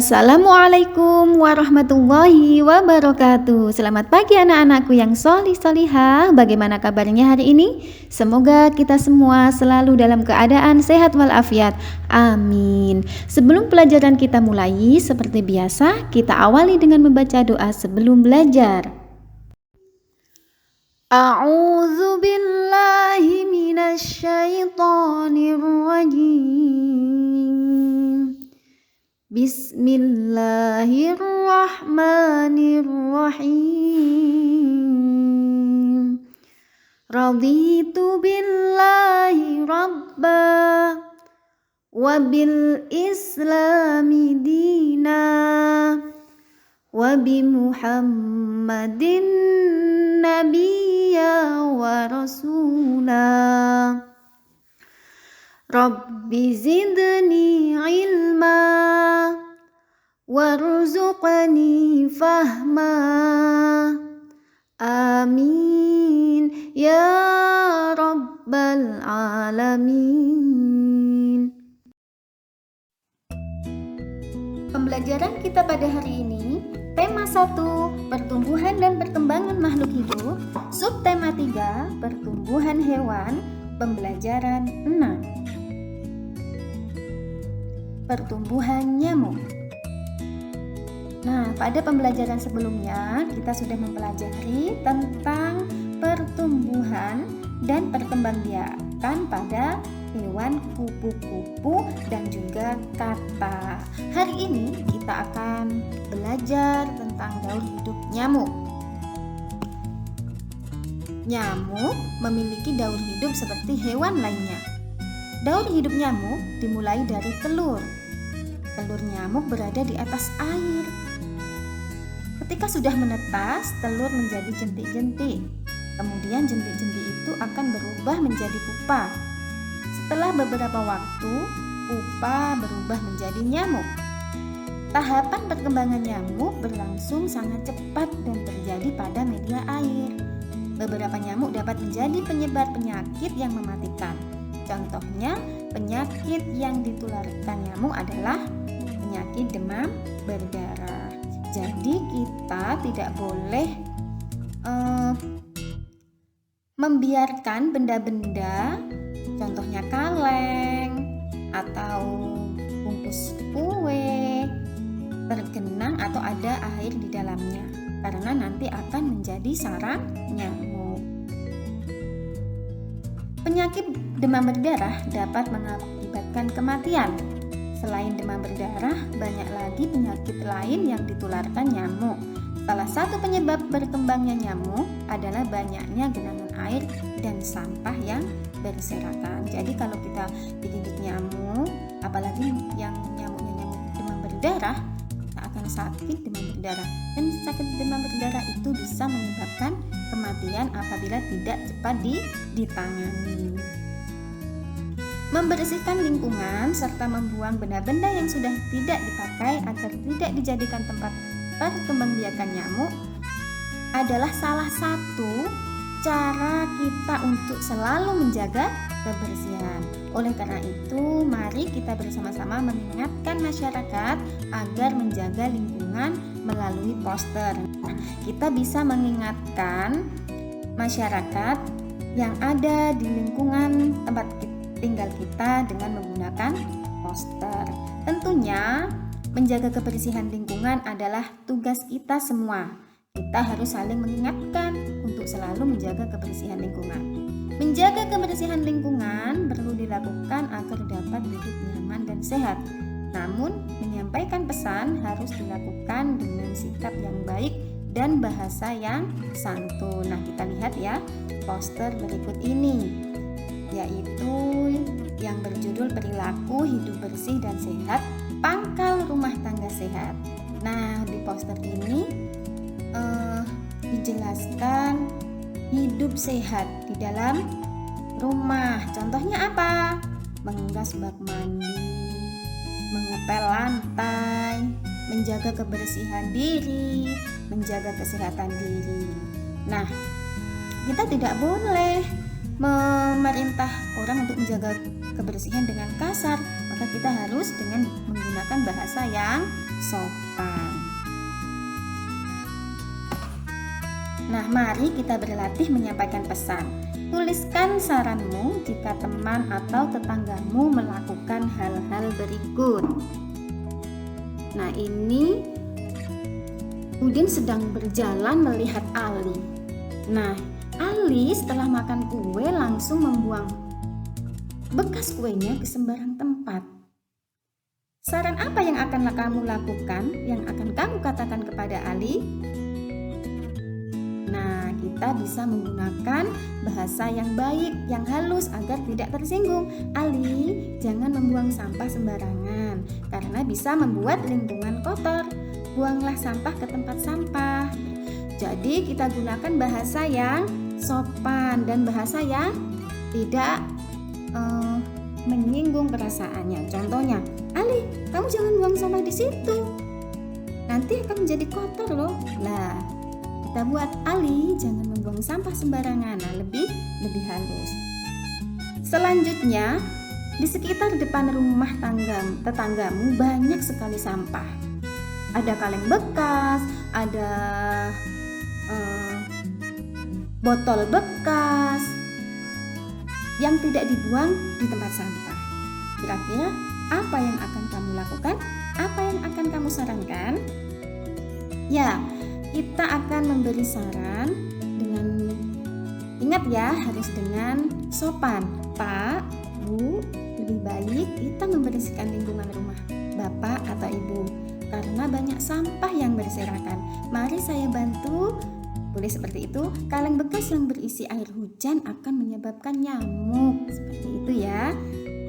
Assalamualaikum warahmatullahi wabarakatuh. Selamat pagi anak-anakku yang solih-solihah. Bagaimana kabarnya hari ini? Semoga kita semua selalu dalam keadaan sehat walafiat. Amin. Sebelum pelajaran kita mulai, seperti biasa, kita awali dengan membaca doa sebelum belajar. A'udzu billahi minasy syaithanir rajim. Bismillahirrahmanirrahim. Raditu billahi rabba wa bil islami dina wa bi Muhammadin nabiyya wa rasula. Rabbi zidni ilma warzuqni fahma. Amin ya rabbal alamin. Pembelajaran kita pada hari ini, tema 1, pertumbuhan dan perkembangan makhluk hidup, subtema 3, pertumbuhan hewan, pembelajaran 6. Pertumbuhan nyamuk. Nah, pada pembelajaran sebelumnya kita sudah mempelajari tentang pertumbuhan dan perkembangbiakan pada hewan kupu-kupu dan juga kata. Hari ini kita akan belajar tentang daur hidup nyamuk. Nyamuk memiliki daur hidup seperti hewan lainnya. Daur hidup nyamuk dimulai dari telur. Telur nyamuk berada di atas air. Ketika sudah menetas, telur menjadi jentik-jentik. Kemudian jentik-jentik itu akan berubah menjadi pupa. Setelah beberapa waktu, pupa berubah menjadi nyamuk. Tahapan perkembangan nyamuk berlangsung sangat cepat dan terjadi pada media air. Beberapa nyamuk dapat menjadi penyebar penyakit yang mematikan. Contohnya, penyakit yang ditularkan nyamuk adalah penyakit demam berdarah. Jadi kita tidak boleh membiarkan benda-benda, contohnya kaleng atau bungkus kue, tergenang atau ada air di dalamnya, karena nanti akan menjadi sarang nyamuk. Penyakit demam berdarah dapat mengakibatkan kematian. Selain demam berdarah, banyak lagi penyakit lain yang ditularkan nyamuk. Salah satu penyebab berkembangnya nyamuk adalah banyaknya genangan air dan sampah yang berserakan. Jadi kalau kita digigit nyamuk, apalagi yang nyamuknya nyamuk demam berdarah, kita akan sakit demam berdarah. Dan sakit demam berdarah itu bisa menyebabkan kematian apabila tidak cepat ditangani. Membersihkan lingkungan serta membuang benda-benda yang sudah tidak dipakai agar tidak dijadikan tempat perkembangbiakan nyamuk adalah salah satu cara kita untuk selalu menjaga kebersihan. Oleh karena itu, mari kita bersama-sama mengingatkan masyarakat agar menjaga lingkungan melalui poster. Kita bisa mengingatkan masyarakat yang ada di lingkungan tempat tinggal kita dengan menggunakan poster. Tentunya menjaga kebersihan lingkungan adalah tugas kita semua. Kita harus saling mengingatkan untuk selalu menjaga kebersihan lingkungan. Menjaga kebersihan lingkungan perlu dilakukan agar dapat hidup nyaman dan sehat. Namun, menyampaikan pesan harus dilakukan dengan sikap yang baik dan bahasa yang santun. Nah, kita lihat ya poster berikut ini, yaitu yang berjudul Perilaku Hidup Bersih dan Sehat, Pangkal Rumah Tangga Sehat. Nah, di poster ini dijelaskan hidup sehat di dalam rumah. Contohnya apa? Menggas bak mandi, mengepel lantai, menjaga kebersihan diri, menjaga kesehatan diri. Nah, kita tidak boleh memerintah orang untuk menjaga kebersihan dengan kasar, maka kita harus dengan menggunakan menggunakan bahasa yang sopan. Nah, mari kita berlatih menyampaikan pesan. Tuliskan saranmu jika teman atau tetanggamu melakukan hal-hal berikut. Nah, ini Udin sedang berjalan melihat Ali. Nah, Ali setelah makan kue langsung membuang bekas kuenya ke sembarang tempat. Saran apa yang akan kamu lakukan, yang akan kamu katakan kepada Ali? Nah, kita bisa menggunakan bahasa yang baik, yang halus agar tidak tersinggung. Ali, jangan membuang sampah sembarangan karena bisa membuat lingkungan kotor. Buanglah sampah ke tempat sampah. Jadi kita gunakan bahasa yang sopan dan bahasa yang tidak menyinggung perasaannya. Contohnya, Ali, kamu jangan buang sampah di situ. Nanti akan menjadi kotor loh. Lah, kita buat Ali jangan membuang sampah sembarangan. Nah, lebih halus. Selanjutnya, di sekitar depan rumah tetanggamu banyak sekali sampah. Ada kaleng bekas, ada botol bekas yang tidak dibuang di tempat sampah. Kira-kira apa yang akan kamu lakukan? Apa yang akan kamu sarankan? Ya, kita akan memberi saran dengan, ingat ya, harus dengan sopan. Pak, Bu, lebih baik kita membersihkan lingkungan rumah Bapak atau Ibu karena banyak sampah yang berserakan. Mari saya bantu. Boleh seperti itu. Kaleng bekas yang berisi air hujan akan menyebabkan nyamuk. Seperti itu ya.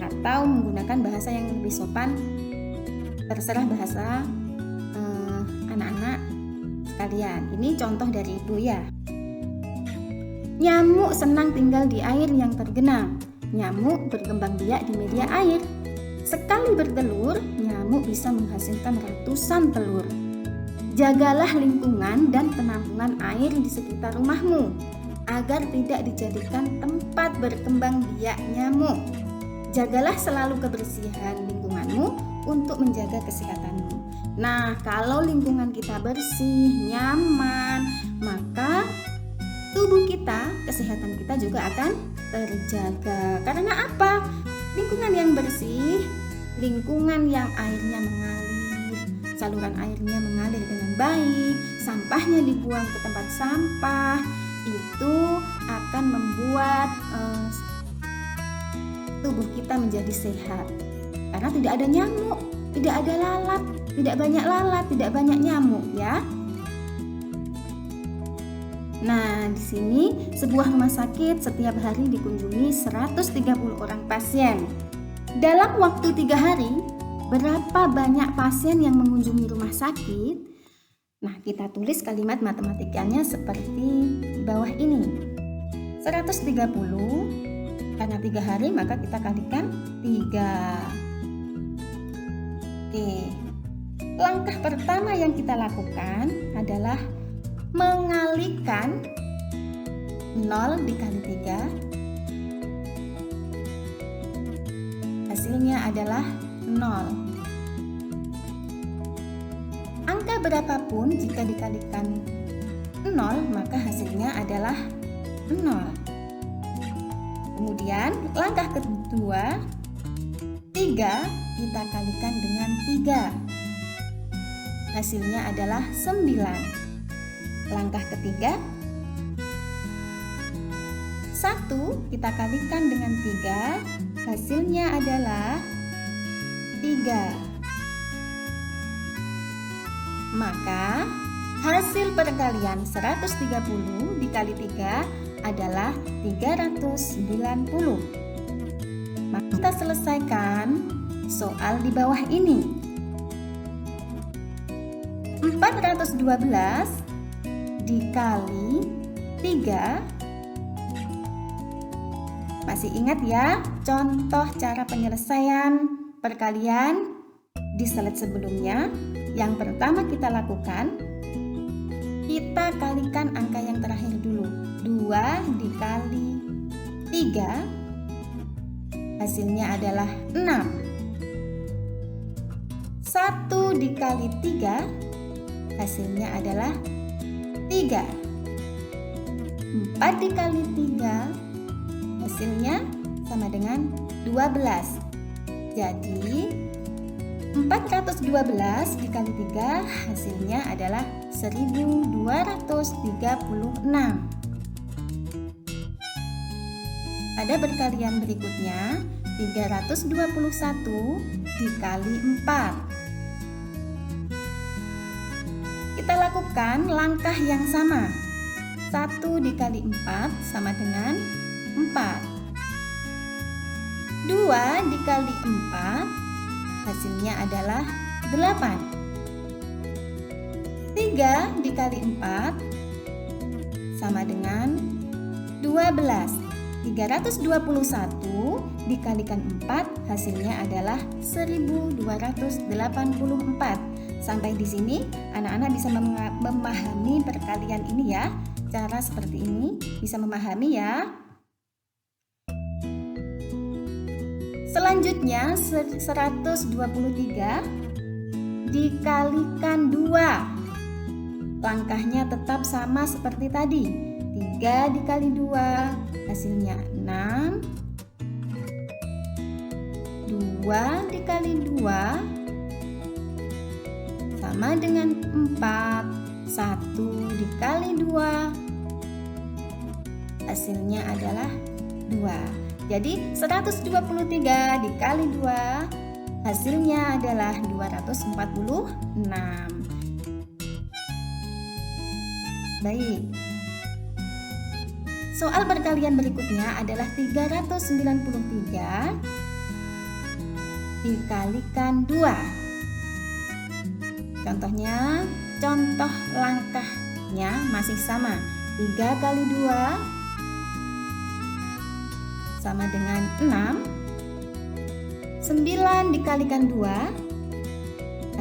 Atau menggunakan bahasa yang lebih sopan. Terserah bahasa anak-anak sekalian. Ini contoh dari Ibu ya. Nyamuk senang tinggal di air yang tergenang. Nyamuk berkembang biak di media air. Sekali bertelur, nyamuk bisa menghasilkan ratusan telur. Jagalah lingkungan dan penampungan air di sekitar rumahmu agar tidak dijadikan tempat berkembang biak nyamuk. Jagalah selalu kebersihan lingkunganmu untuk menjaga kesehatanmu. Nah, kalau lingkungan kita bersih, nyaman, maka tubuh kita, kesehatan kita juga akan terjaga. Karena apa? Lingkungan yang bersih, lingkungan yang airnya mengalir, saluran airnya mengalir dengan baik, sampahnya dibuang ke tempat sampah, itu akan membuat tubuh kita menjadi sehat. Karena tidak ada nyamuk, tidak ada lalat, tidak banyak lalat, tidak banyak nyamuk ya. Nah, di sini sebuah rumah sakit setiap hari dikunjungi 130 orang pasien. Dalam waktu 3 hari, berapa banyak pasien yang mengunjungi rumah sakit? Nah, kita tulis kalimat matematikanya seperti di bawah ini. 130, karena 3 hari maka kita kalikan 3. Oke. Langkah pertama yang kita lakukan adalah mengalikan 0 dikali 3. Hasilnya adalah 0. Angka berapapun jika dikalikan 0 maka hasilnya adalah 0. Kemudian langkah kedua, 3 kita kalikan dengan 3. Hasilnya adalah 9. Langkah ketiga, 1 kita kalikan dengan 3, hasilnya adalah 3. Maka hasil perkalian 130 dikali 3 adalah 390. Maka kita selesaikan soal di bawah ini. 412 dikali 3. Masih ingat ya contoh cara penyelesaian perkalian di slide sebelumnya? Yang pertama kita lakukan, kita kalikan angka yang terakhir dulu. 2 dikali 3 hasilnya adalah 6. 1 dikali 3 hasilnya adalah 3. 4 dikali 3 hasilnya sama dengan 12. Jadi 412 dikali 3 hasilnya adalah 1236. Pada perkalian berikutnya 321 dikali 4. Kita lakukan langkah yang sama. 1 dikali 4 sama dengan 4. 2 dikali 4 hasilnya adalah 8. 3 dikali 4 sama dengan 12. 321 dikalikan 4 hasilnya adalah 1284. Sampai di sini anak-anak bisa memahami perkalian ini ya. Cara seperti ini bisa memahami ya. Selanjutnya 123 dikalikan 2. Langkahnya tetap sama seperti tadi. 3 dikali 2 hasilnya 6. 2 dikali 2 sama dengan 4. 1 dikali 2 hasilnya adalah 2. Jadi 123 dikali 2 hasilnya adalah 246. Baik. Soal perkalian berikutnya adalah 393 dikalikan 2. Contoh langkahnya masih sama. 3 kali 2 sama dengan 6. 9 dikalikan 2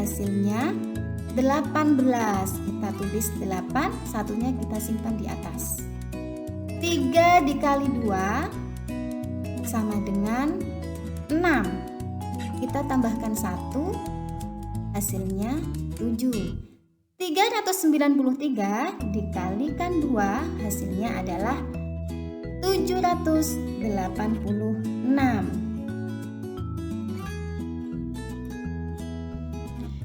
hasilnya 18. Kita tulis 8, satunya kita simpan di atas. 3 dikali 2 sama dengan 6. Kita tambahkan 1, hasilnya 7. 393 dikalikan 2 hasilnya adalah 786.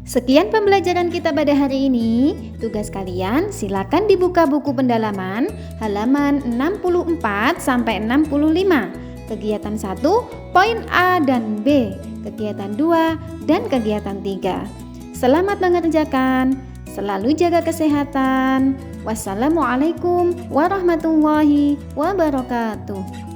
Sekian pembelajaran kita pada hari ini. Tugas kalian silakan dibuka buku pendalaman halaman 64 sampai 65. Kegiatan 1, poin A dan B. Kegiatan 2 dan kegiatan 3. Selamat mengerjakan. Selalu jaga kesehatan. Wassalamualaikum warahmatullahi wabarakatuh.